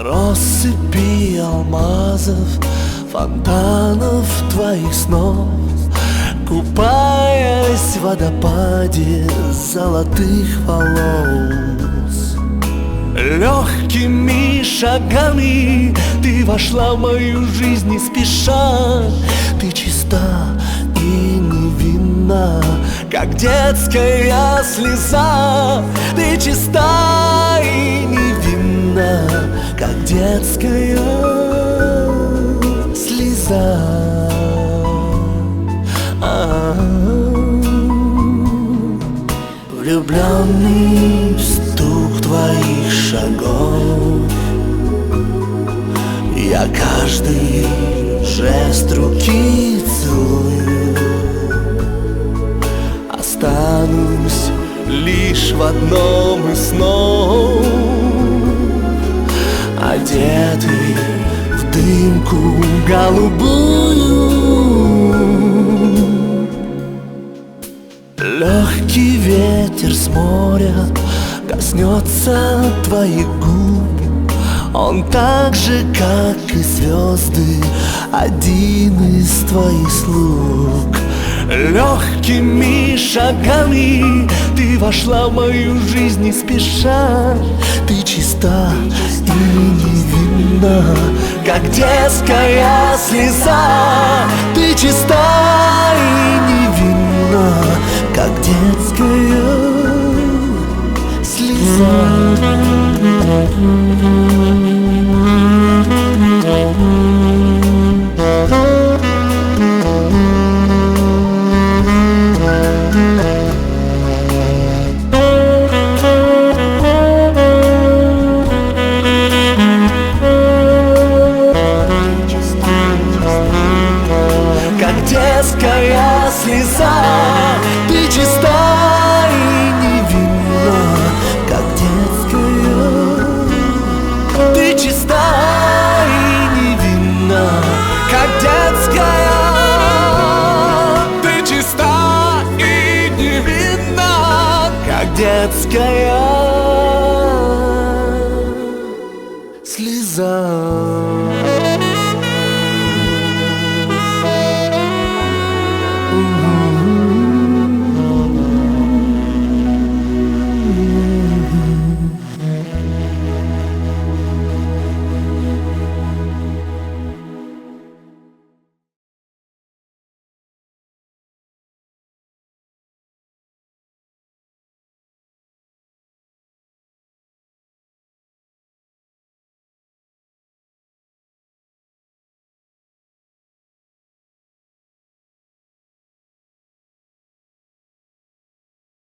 Россыпи алмазов, фонтанов твоих снов, купаясь в водопаде золотых волос. Легкими шагами ты вошла в мою жизнь не спеша. Ты чиста и невинна, как детская слеза. Ты чиста и невинна, как детская слеза. Влюбленный в стук твоих шагов, я каждый жест руки целую. Останусь лишь в одном из снов, одетый в дымку голубую. Легкий ветер с моря коснется твоих губ. Он так же, как и звезды, один из твоих слуг. Легкими шагами ты вошла в мою жизнь не спеша. Ты чиста и невинна, как детская слеза. Ты чиста и невинна, как детская слеза. Как детская слеза. Ты чиста и невинна, как детская. Ты чиста и невинна, как детская. Ты чиста и невинна, как детская слеза.